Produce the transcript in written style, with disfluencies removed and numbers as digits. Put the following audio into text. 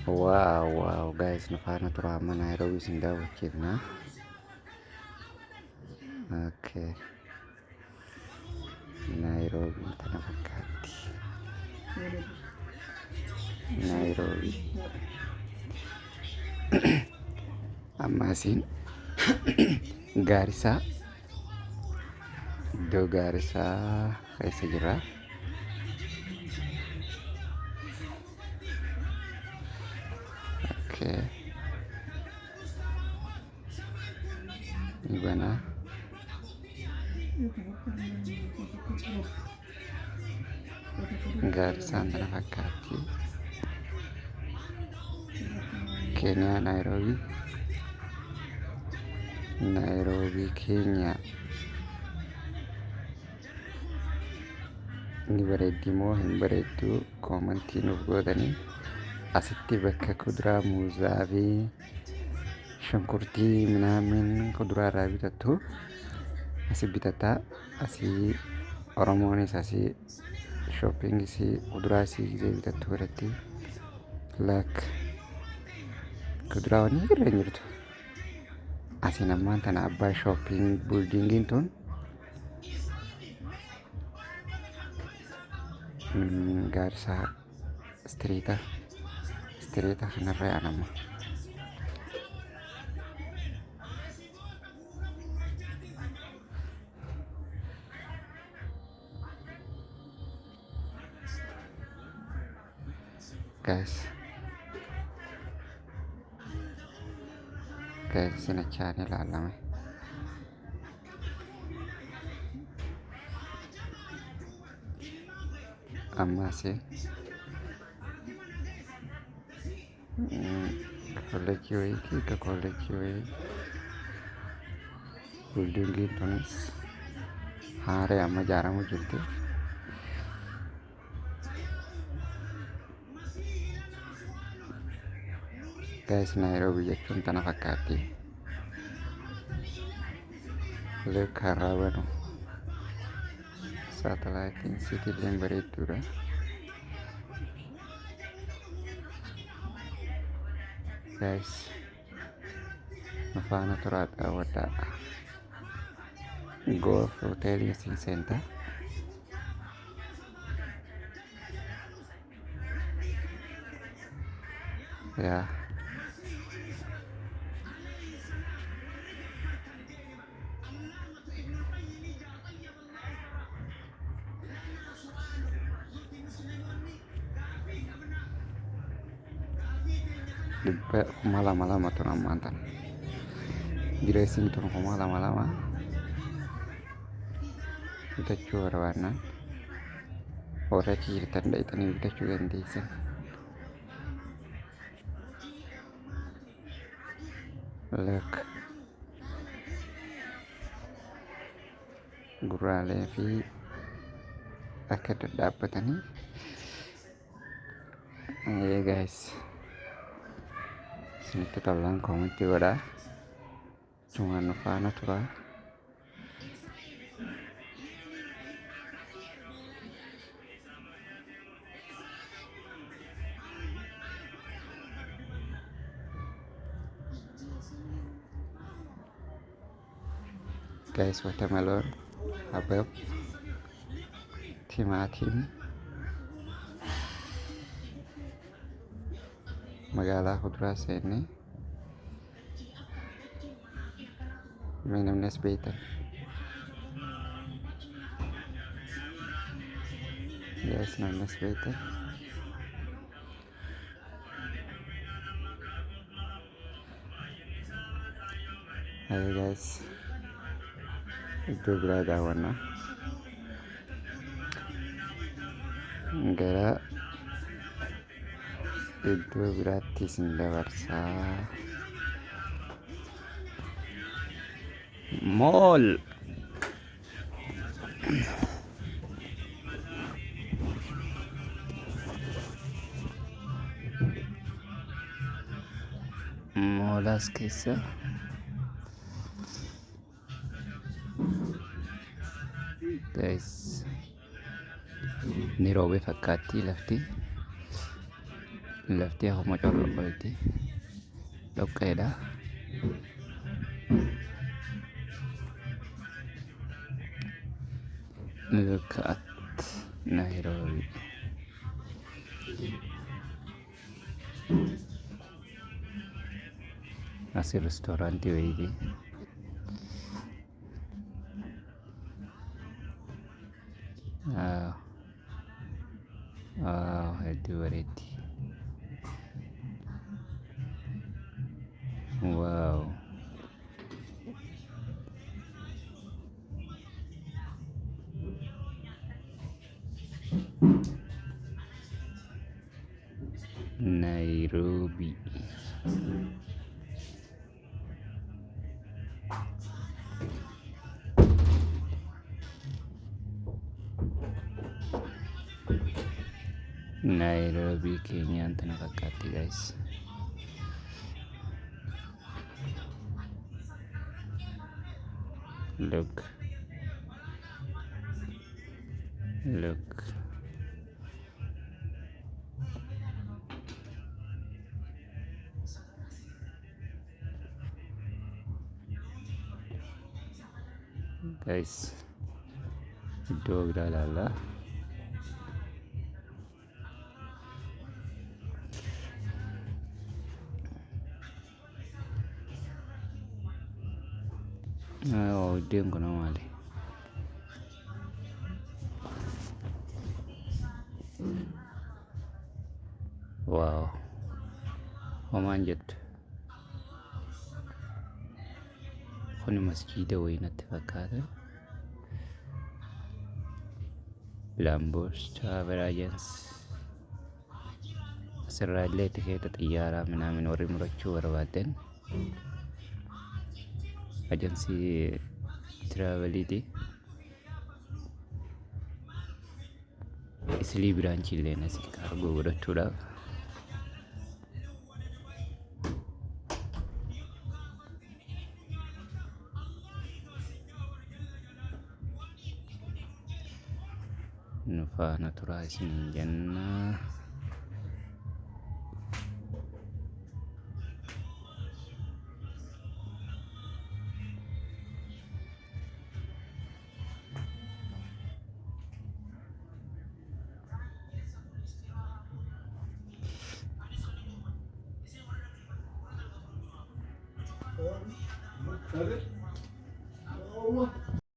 Wow guys, nu faana tura amma Naayiroobii isin daawwachiifna. Okay. Naayiroobii tana fakkaatti. Naayiroobii. Amma asiin Gaarisaa. Iddoo Gaarisaa keessa jira. Okay. Ni banaa. Gaarisaan tana fakkaatti. Keeniyaa Naayiroobii. Naayiroobii Keeniyaa. Ni bareeddi moo hin bareeddu? Koomentii nuuf godhanii. Asitti bakka kuduraa muuzaa fi shunkurtii minaamin kuduraa irraa bitattu asii bitataa. Asii Oromoonis asii shoppingii kuduraa asii gisee bitattu godhatti. Laak kuduraawwan irra jirtu. Asiin ammaan tana abbaa shopping buildingiin tun Gaarisaa Streeta kanarra yaanama. Guys, sinachaan ilaalame. Ammaasi kolleejjii wayii ka kolleejjii wayii buildingiin tunis haaree amma ijaaramu jirti. Guys, Naayiroobii jechuun tana fakkaatti. Karraa banu saatalaayitiin siitiileen bareedduudha. Guys, nu faana turaa daawwadhaa. Golf hoteelii isin seenta. Yaa kuma lama tun ammaan tana. Direesiin tun kuma lama bitachuu barbaadnaan warra achi jirtan dhaqxanii bitachuu dandeessan. Look, gurraalee fi akka dhadhaabbatanii. Guys, isinitti tolaan koomentii godhaa. Cumaan nu faana turaa. Guys, watermelon, habab, timaatim, magaalaa kuduraa seenne namnis beektan. Yes, namnis beektan. Hey guys, iddoo biraa daawwannaa. Gara iddoo biraatti isin dabarsaa. Mool. Moolaas keessa guys ni roobee fakkaatti lafti. lafti akkuma corroqooti dhoqqeedha. Look at Nairobi. Nasi restoranti wayiiti. Hedduu bareeddi. Waaw. Nairobi. Nairobi Kenyaan tana fakkaatti guys. Look. Guys, iddoo biraa ilaalla. Iddoon kun maali? Waaw. Homaan jettu. Kun masjiida wayii natti fakkaata. Lamboos Travel Agency. Asirraa illee tikeeta xiyyaaraa minaamin warri murachuu barbaadan ajensii tiraaveliiti. Islii biraanchii illee asii kaargoo godhachuudhaaf. Nu faana turaa isin jenna. Tabii. Allah.